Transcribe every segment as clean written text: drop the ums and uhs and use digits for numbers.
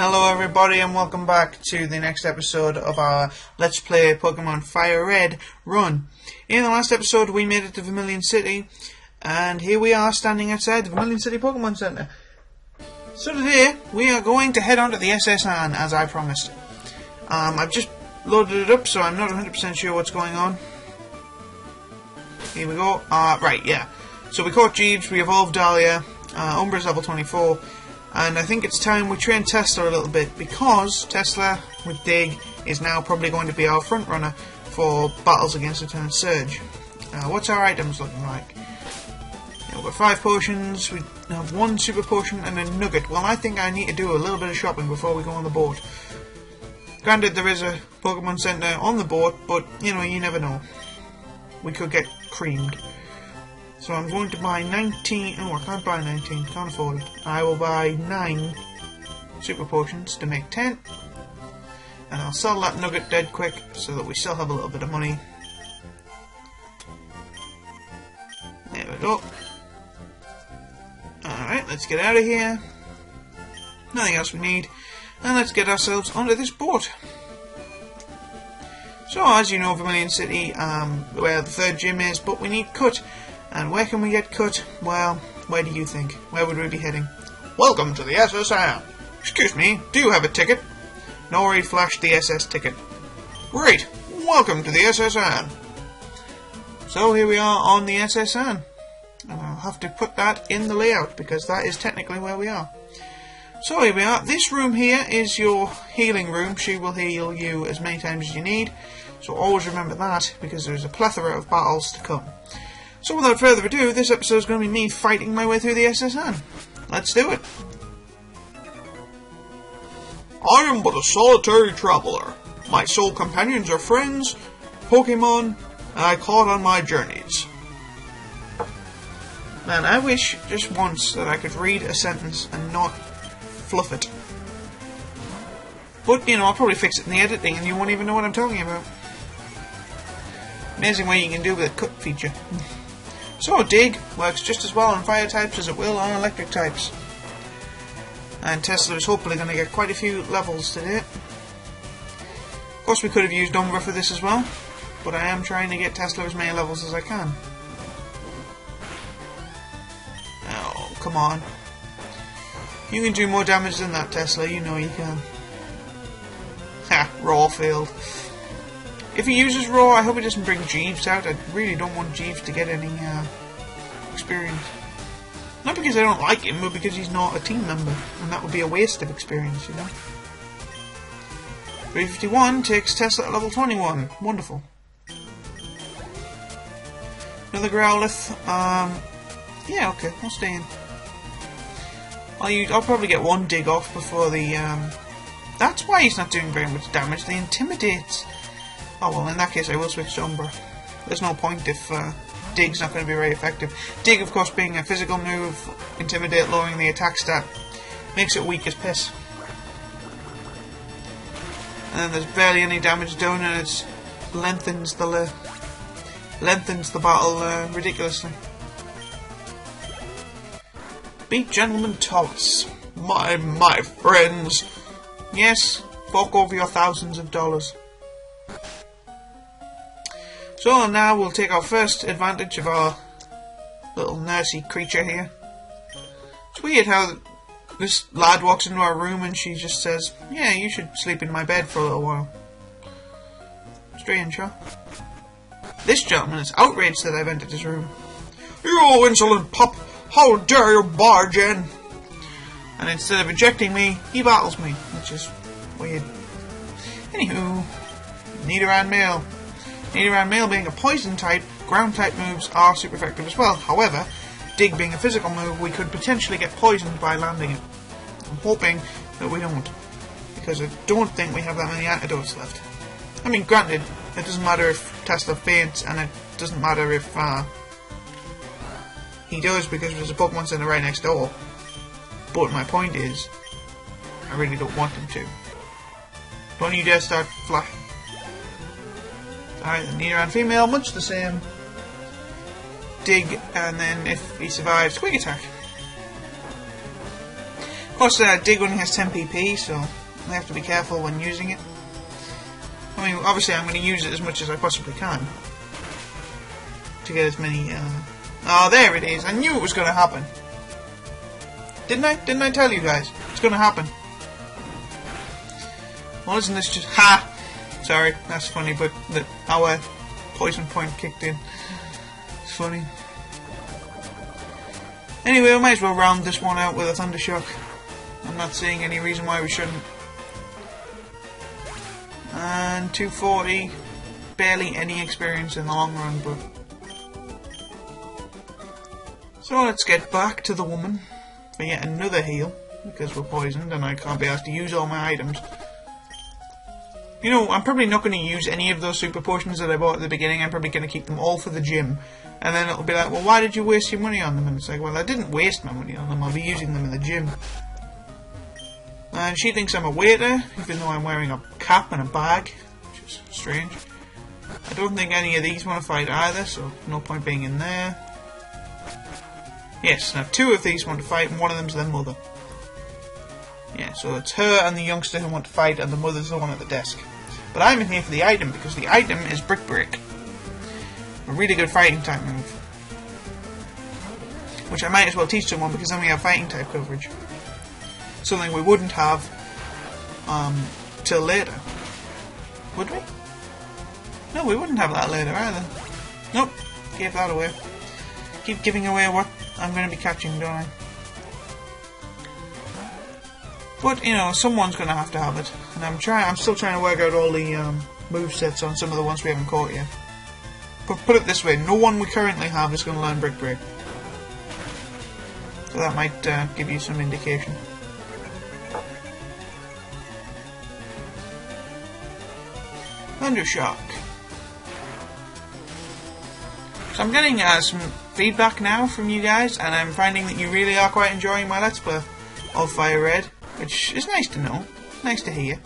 Hello everybody and welcome back to the next episode of our Let's Play Pokemon Fire Red run. In the last episode we made it to Vermilion City and here we are standing outside the Vermilion City Pokemon Center. So today we are going to head on to the SS Anne as I promised. I've just loaded it up so I'm not 100% sure what's going on. Here we go. Right, yeah. So we caught Jeeves, we evolved Dahlia, Umbra's level 24. And I think it's time we train Tesla a little bit, because Tesla, with Dig, is now probably going to be our front runner for battles against Lieutenant Surge. What's our items looking like? Yeah, we've got 5 potions, we have 1 super potion and a nugget. Well, I think I need to do a little bit of shopping before we go on the boat. Granted, there is a Pokemon Center on the boat, but, you know, you never know. We could get creamed. So I'm going to buy 19... Oh, I can't buy 19. Can't afford it. I will buy 9 super potions to make 10. And I'll sell that nugget dead quick so that we still have a little bit of money. There we go. Alright, let's get out of here. Nothing else we need. And let's get ourselves onto this boat. So, as you know, Vermilion City, where the 3rd gym is, but we need Cut. And where can we get Cut? Well, where do you think? Where would we be heading? Welcome to the SS Anne. Excuse me, do you have a ticket? Nori flashed the SS ticket. Great, welcome to the SS Anne. So here we are on the SS Anne. And I'll have to put that in the layout because that is technically where we are. So here we are. This room here is your healing room. She will heal you as many times as you need. So always remember that because there's a plethora of battles to come. So without further ado, this episode is going to be me fighting my way through the SS Anne. Let's do it. I am but a solitary traveller. My sole companions are friends, Pokemon, I caught on my journeys. Man, I wish just once that I could read a sentence and not fluff it. But, you know, I'll probably fix it in the editing and you won't even know what I'm talking about. Amazing what you can do with a cut feature. So, Dig works just as well on fire types as it will on electric types. And Tesla is hopefully going to get quite a few levels today. Of course, we could have used Umbra for this as well, but I am trying to get Tesla as many levels as I can. Oh, come on. You can do more damage than that, Tesla, you know you can. Ha, raw failed. If he uses Raw, I hope he doesn't bring Jeeves out. I really don't want Jeeves to get any experience. Not because I don't like him, but because he's not a team member. And that would be a waste of experience, you know. 351 takes Tesla at level 21. Wonderful. Another Growlithe. Yeah, okay, I'll stay in. I'll probably get 1 Dig off before the... That's why he's not doing very much damage. They intimidate... Oh well, in that case I will switch to Umbra. There's no point if Dig's not going to be very effective. Dig, of course, being a physical move, Intimidate lowering the attack stat, makes it weak as piss. And then there's barely any damage done and it lengthens the battle ridiculously. Beat Gentleman Thomas. My friends. Yes, fork over your thousands of dollars. So now we'll take our first advantage of our little nursey creature here. It's weird how this lad walks into our room and she just says, yeah, you should sleep in my bed for a little while. Strange, huh? This gentleman is outraged that I've entered his room. You insolent pup! How dare you barge in! And instead of ejecting me, he battles me, which is weird. Anywho, Nidoran Male. Nidoran Male being a poison type, ground type moves are super effective as well. However, Dig being a physical move, we could potentially get poisoned by landing it. I'm hoping that we don't, because I don't think we have that many antidotes left. I mean, granted, it doesn't matter if Tesla faints, and it doesn't matter if he does because there's a Pokemon Center right next door. But my point is, I really don't want him to. Don't you dare start flashing. Alright, the Nidoran female, much the same. Dig, and then if he survives, Quick Attack. Plus, Dig only has 10 PP, so I have to be careful when using it. I mean, obviously I'm going to use it as much as I possibly can to get as many... Oh, there it is. I knew it was going to happen. Didn't I? Didn't I tell you guys? It's going to happen. Well, isn't this just... Ha! Sorry, that's funny, but our poison point kicked in. It's funny. Anyway, we might as well round this one out with a Thunder Shock. I'm not seeing any reason why we shouldn't. And 240. Barely any experience in the long run, but... So let's get back to the woman for yet another heal, because we're poisoned and I can't be asked to use all my items. You know, I'm probably not going to use any of those super potions that I bought at the beginning. I'm probably going to keep them all for the gym. And then it'll be like, well, why did you waste your money on them? And it's like, well, I didn't waste my money on them. I'll be using them in the gym. And she thinks I'm a waiter, even though I'm wearing a cap and a bag, which is strange. I don't think any of these want to fight either, so no point being in there. Yes, now 2 of these want to fight, and one of them's their mother. Yeah, so it's her and the youngster who want to fight, and the mother's the one at the desk. But I'm in here for the item, because the item is Brick Break. A really good fighting type move. Which I might as well teach someone, because then we have fighting type coverage. Something we wouldn't have till later. Would we? No, we wouldn't have that later either. Nope, gave that away. Keep giving away what I'm going to be catching, don't I? But, you know, someone's going to have it. And I'm still trying to work out all the movesets on some of the ones we haven't caught yet. But put it this way, no one we currently have is going to learn Brick Break. So that might give you some indication. Thunder Shock. So I'm getting some feedback now from you guys, and I'm finding that you really are quite enjoying my Let's Play of Fire Red, which is nice to know, nice to hear.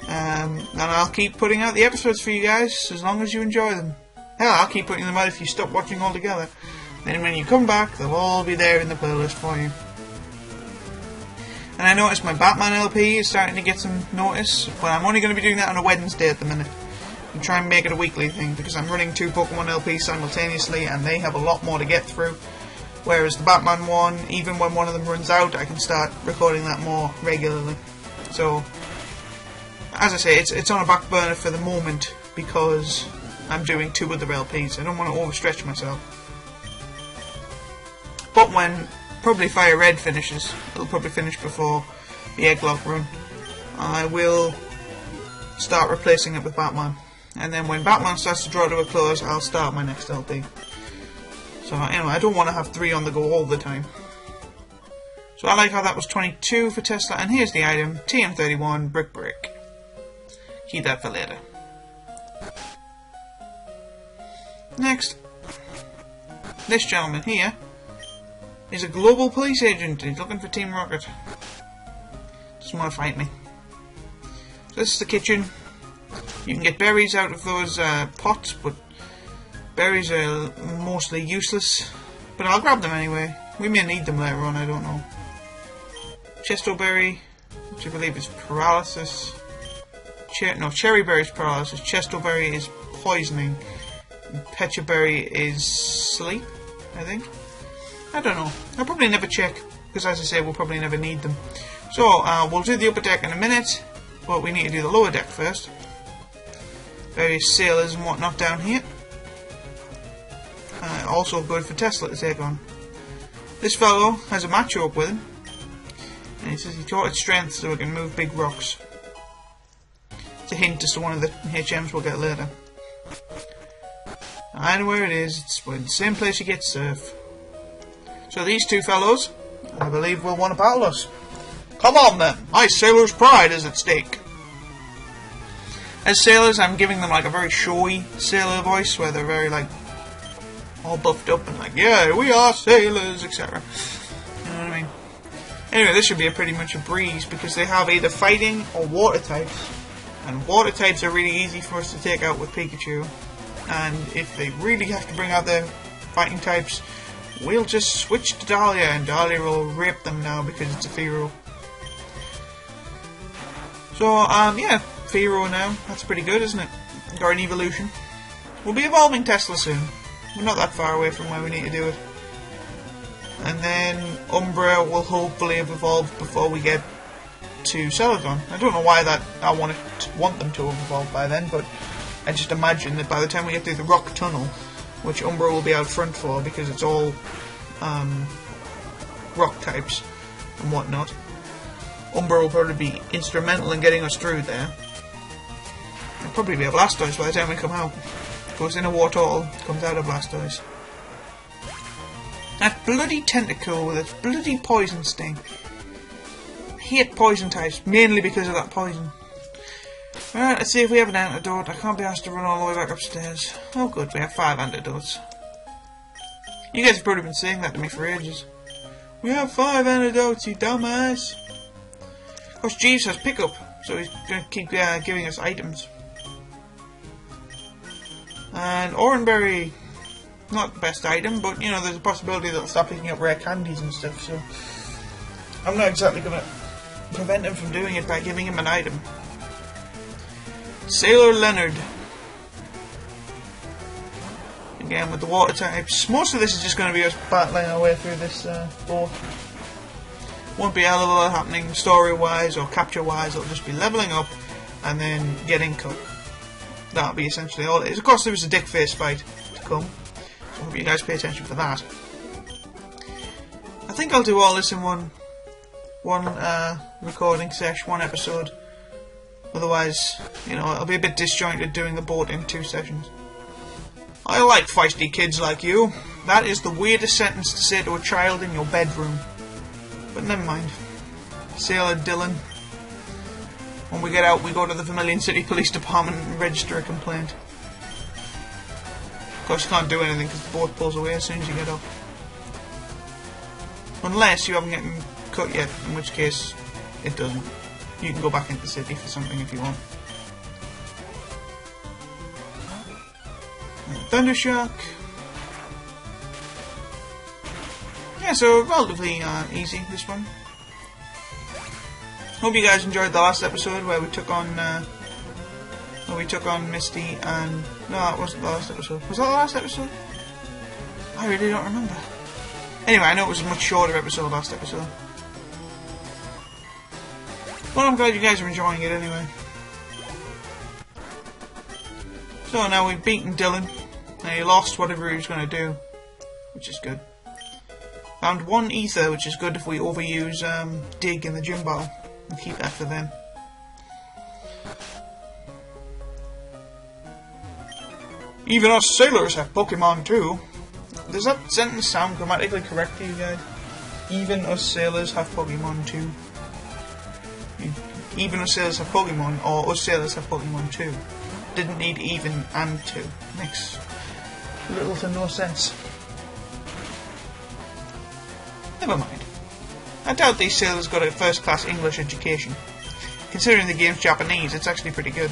And I'll keep putting out the episodes for you guys as long as you enjoy them. Hell, I'll keep putting them out if you stop watching altogether. Then when you come back, they'll all be there in the playlist for you. And I noticed my Batman LP is starting to get some notice, but I'm only going to be doing that on a Wednesday at the minute. And try and make it a weekly thing, because I'm running 2 Pokemon LPs simultaneously, and they have a lot more to get through. Whereas the Batman one, even when one of them runs out, I can start recording that more regularly. So, as I say, it's on a back burner for the moment, because I'm doing 2 other LPs. I don't want to overstretch myself. But when probably Fire Red finishes, it'll probably finish before the Egglock run, I will start replacing it with Batman. And then when Batman starts to draw to a close, I'll start my next LP. So, anyway, I don't want to have 3 on the go all the time. So I like how that was 22 for Tesla, and here's the item, TM31 Brick Break. Keep that for later. Next, this gentleman here is a global police agent. He's looking for Team Rocket. Doesn't want to fight me. So this is the kitchen. You can get berries out of those pots, but berries are mostly useless. But I'll grab them anyway. We may need them later on, I don't know. Chesto berry, which I believe is paralysis. Cherry berry is paralysis. Chesto berry is poisoning. And Pecha berry is sleep, I think. I don't know. I'll probably never check, because as I say, we'll probably never need them. So, we'll do the upper deck in a minute, but we need to do the lower deck first. Various sailors and whatnot down here. Also good for Tesla to take on. This fellow has a Machoke with him, and he says he taught its strength so it can move big rocks. It's a hint as to one of the HMs we'll get later. I know where it is. It's the same place you get surf. So these 2 fellows, I believe, will want to battle us. Come on then, my sailor's pride is at stake. As sailors, I'm giving them like a very showy sailor voice, where they're very like all buffed up and like, yeah, we are sailors, etc. You know what I mean? Anyway, this should be pretty much a breeze, because they have either fighting or water types, and water types are really easy for us to take out with Pikachu. And if they really have to bring out their fighting types, we'll just switch to Dahlia, and Dahlia will rape them now because it's a Firo. So, yeah, Firo now. That's pretty good, isn't it? Got an evolution. We'll be evolving Tesla soon. We're not that far away from where we need to do it. And then Umbra will hopefully have evolved before we get to Celadon. I don't know why I want them to have evolved by then, but I just imagine that by the time we get through the rock tunnel, which Umbra will be out front for because it's all rock types and whatnot, Umbra will probably be instrumental in getting us through there. It'll probably be a Blastoise by the time we come out. Goes in a Wartortle, comes out a Blastoise. That bloody Tentacool with its bloody poison sting. I hate poison types, mainly because of that poison. Alright, let's see if we have an antidote. I can't be asked to run all the way back upstairs. Oh good, we have 5 antidotes. You guys have probably been saying that to me for ages. We have 5 antidotes, you dumbass. Of course, Jeeves has pickup, so he's going to keep giving us items. And Oranberry, not the best item, but you know, there's a possibility that I'll start picking up rare candies and stuff, so I'm not exactly going to prevent him from doing it by giving him an item. Sailor Leonard. Again with the water types. Most of this is just going to be us battling our way through this board. Won't be a hell of a lot happening story-wise or capture-wise. It'll just be leveling up and then getting cut. That'll be essentially all it is. Of course, there was a dick face fight to come, so I hope you guys pay attention for that. I think I'll do all this in one recording session, one episode. Otherwise, you know, it'll be a bit disjointed doing the board in 2 sessions. I like feisty kids like you. That is the weirdest sentence to say to a child in your bedroom. But never mind. Sailor Dylan. When we get out, we go to the Vermilion City Police Department and register a complaint. Of course, you can't do anything because the boat pulls away as soon as you get up. Unless you haven't gotten cut yet, in which case it doesn't. You can go back into the city for something if you want. Thundershock. Yeah, so relatively easy, this one. Hope you guys enjoyed the last episode where we took on Misty and... No, that wasn't the last episode. Was that the last episode? I really don't remember. Anyway, I know it was a much shorter episode last episode. Well, I'm glad you guys are enjoying it anyway. So now we've beaten Dylan. Now he lost whatever he was going to do, which is good. Found 1 ether, which is good if we overuse Dig in the gym battle. And keep that for them. Even us sailors have Pokemon too. Does that sentence sound grammatically correct to you guys? Even us sailors have Pokemon too. Even us sailors have Pokemon, or us sailors have Pokemon too. Didn't need even and to. Makes little to no sense. Never mind. I doubt these sailors got a first-class English education. Considering the game's Japanese, it's actually pretty good.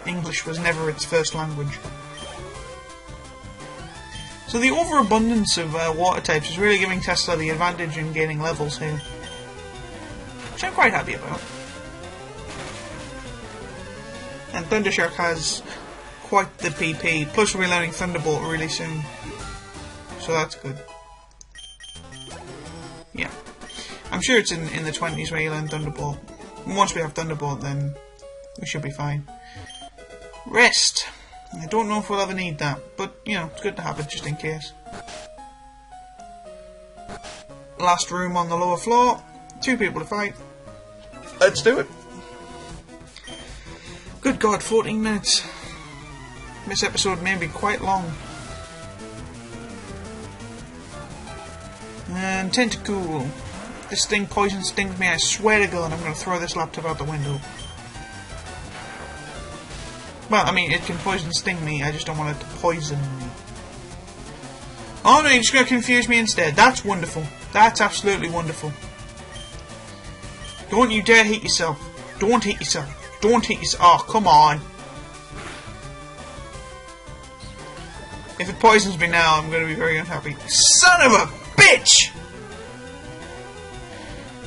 English was never its first language. So the overabundance of water types is really giving Tesla the advantage in gaining levels here. Which I'm quite happy about. And Thundershock has quite the PP, plus we'll be learning Thunderbolt really soon. So that's good. Yeah. I'm sure it's in the 20s where you learn Thunderbolt. And once we have Thunderbolt, then we should be fine. Rest. I don't know if we'll ever need that, but, you know, it's good to have it just in case. Last room on the lower floor. 2 people to fight. Let's do it. Good God, 14 minutes. This episode may be quite long. And Tentacool. This thing poison stings me, I swear to God I'm going to throw this laptop out the window. Well, I mean, it can poison sting me, I just don't want it to poison me. Oh no, you're just going to confuse me instead. That's wonderful. That's absolutely wonderful. Don't you dare hit yourself. Don't hit yourself. Don't hit yourself. Oh, come on. If it poisons me now, I'm going to be very unhappy. Son of a bitch!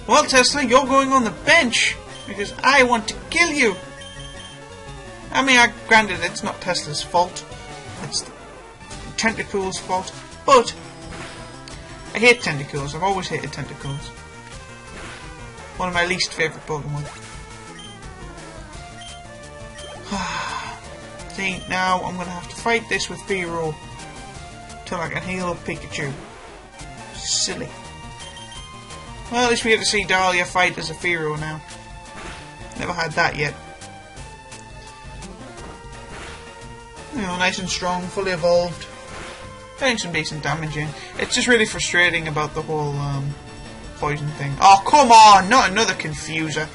Well, Tesla, you're going on the bench because I want to kill you. I mean, granted, it's not Tesla's fault. It's the Tentacruel's fault. But I hate Tentacruels. I've always hated Tentacruels. One of my least favourite Pokemon. See, now I'm going to have to fight this with Fearow till I can heal up Pikachu. Silly. Well, at least we get to see Dahlia fight as a Fearow now. Never had that yet. You know, nice and strong, fully evolved. Getting some decent damage in. It's just really frustrating about the whole poison thing. Oh, come on! Not another Confuser.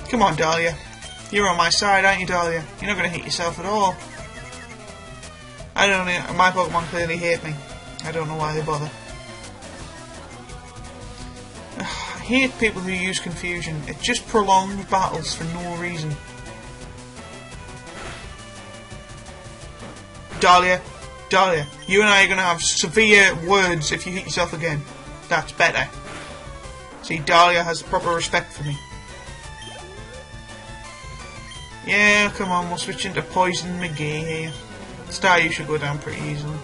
Come on, Dahlia. You're on my side, aren't you, Dahlia? You're not going to hit yourself at all. I don't know. My Pokemon clearly hate me. I don't know why they bother. I hate people who use confusion. It just prolongs battles for no reason. Dahlia, Dahlia, you and I are going to have severe words if you hit yourself again. That's better. See, Dahlia has proper respect for me. Yeah, come on, we'll switch into Poison McGee here. Staryu should go down pretty easily.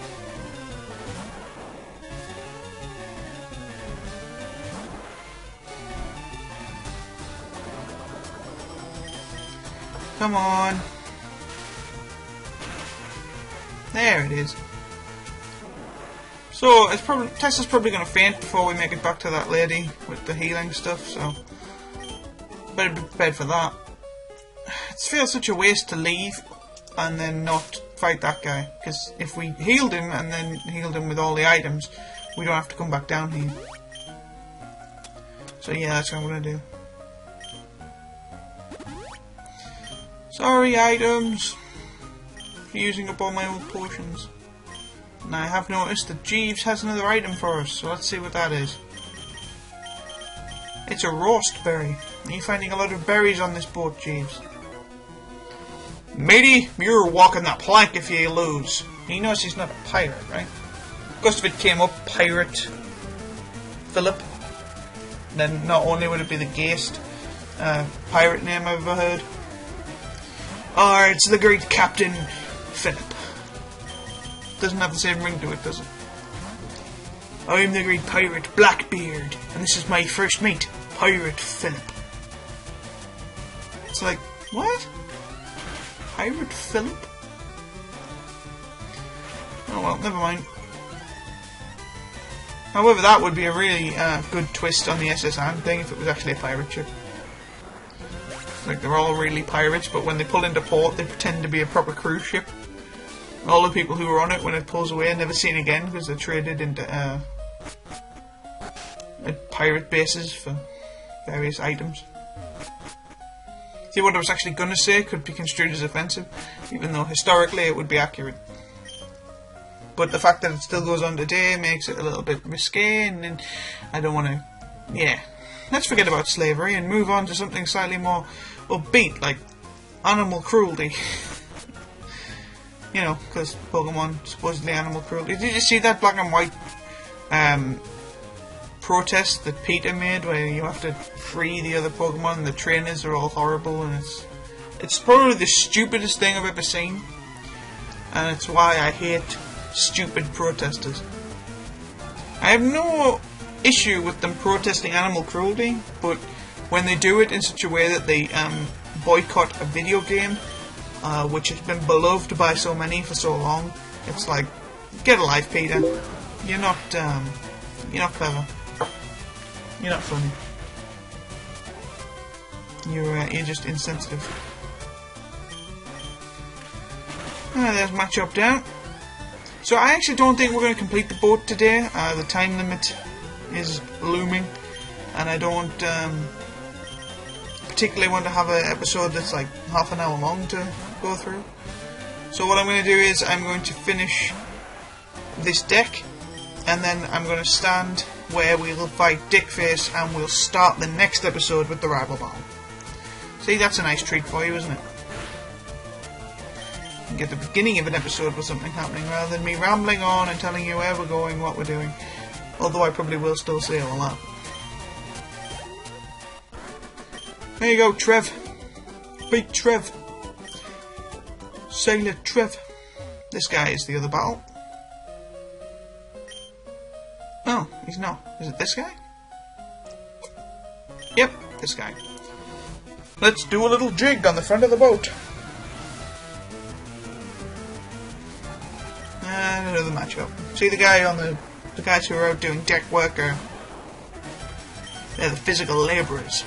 Come on. There it is. So it's probably Tessa's probably gonna faint before we make it back to that lady with the healing stuff, so better be prepared for that. It feels such a waste to leave and then not fight that guy, because if we healed him and then healed him with all the items, we don't have to come back down here. So yeah, that's what I'm gonna do. Sorry, items, for using up all my old potions. And I have noticed that Jeeves has another item for us, so let's see what that is. It's a roast berry. Are you finding a lot of berries on this boat, Jeeves? Matey, you're walking that plank if you lose. He knows he's not a pirate, right? Of course, if it came up Pirate Philip, then not only would it be the gayest pirate name I've ever heard. Or it's the great Captain Philip. Doesn't have the same ring to it, does it? I'm the great pirate Blackbeard, and this is my first mate, Pirate Philip. It's like, what? Pirate Philip? Oh well, never mind. However, that would be a really good twist on the SS Anne thing if it was actually a pirate ship. Like, they're all really pirates, but when they pull into port, they pretend to be a proper cruise ship. All the people who were on it, when it pulls away, are never seen again because they're traded into pirate bases for various items. See, what I was actually going to say could be construed as offensive, even though historically it would be accurate. But the fact that it still goes on today makes it a little bit risque, and I don't want to... Yeah. Let's forget about slavery and move on to something slightly more upbeat, like animal cruelty. You know, because Pokemon, supposedly animal cruelty. Did you see that black and white protest that Peter made, where you have to free the other Pokemon and the trainers are all horrible, and it's probably the stupidest thing I've ever seen, and it's why I hate stupid protesters. I have no issue with them protesting animal cruelty, but when they do it in such a way that they boycott a video game which has been beloved by so many for so long, it's like, get a life, Peter. You're not clever. You're not funny. You're just insensitive. There's my chop down. So I actually don't think we're going to complete the boat today. The time limit is looming, and I don't particularly want to have an episode that's like half an hour long to go through. So what I'm going to do is I'm going to finish this deck, and then I'm going to stand where we'll fight Dickface, and we'll start the next episode with the rival battle. See, that's a nice treat for you, isn't it? think at the beginning of an episode with something happening, rather than me rambling on and telling you where we're going, what we're doing. Although I probably will still say all that. There you go, Trev. Beat Trev. Sailor Trev. This guy is the other battle. Oh, he's not. Is it this guy? Yep, this guy. Let's do a little jig on the front of the boat. And another matchup. See the guy on the guys who are out doing deck work are... they're the physical labourers.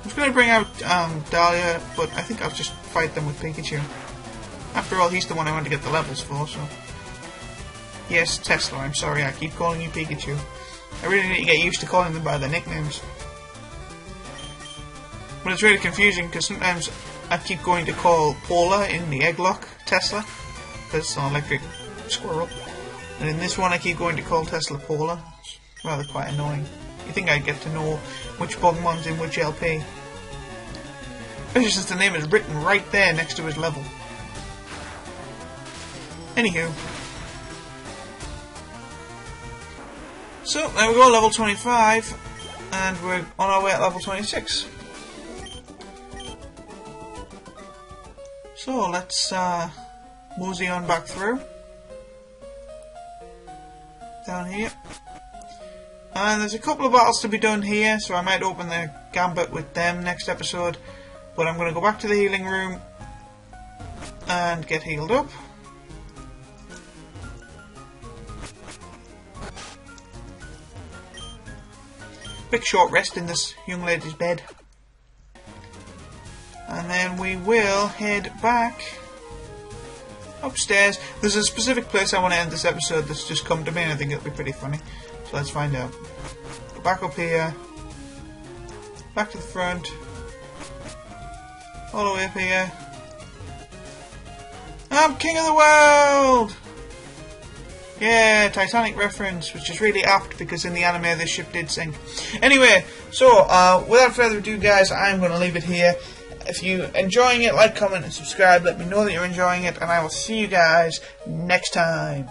I was going to bring out Dahlia, but I think I'll just fight them with Pikachu. After all, he's the one I want to get the levels for, so... Yes, Tesla, I'm sorry, I keep calling you Pikachu. I really need to get used to calling them by their nicknames. But it's really confusing, because sometimes I keep going to call Paula in the Egglock Tesla, because it's an electric squirrel. And in this one I keep going to call Tesla Paula. It's rather quite annoying. You think I'd get to know which Pokemon's in which LP. Especially since the name is written right there next to his level. Anywho. So, there we go, level 25. And we're on our way at level 26. So, let's mosey on back through. Down here. And there's a couple of battles to be done here, so I might open the gambit with them next episode. But I'm going to go back to the healing room and get healed up. Quick short rest in this young lady's bed. And then we will head back upstairs. There's a specific place I want to end this episode that's just come to me, and I think it'll be pretty funny. So let's find out. Go back up here. Back to the front. All the way up here. I'm king of the world! Yeah, Titanic reference, which is really apt because in the anime this ship did sink. Anyway, so without further ado guys, I'm going to leave it here. If you're enjoying it, like, comment and subscribe. Let me know that you're enjoying it, and I will see you guys next time.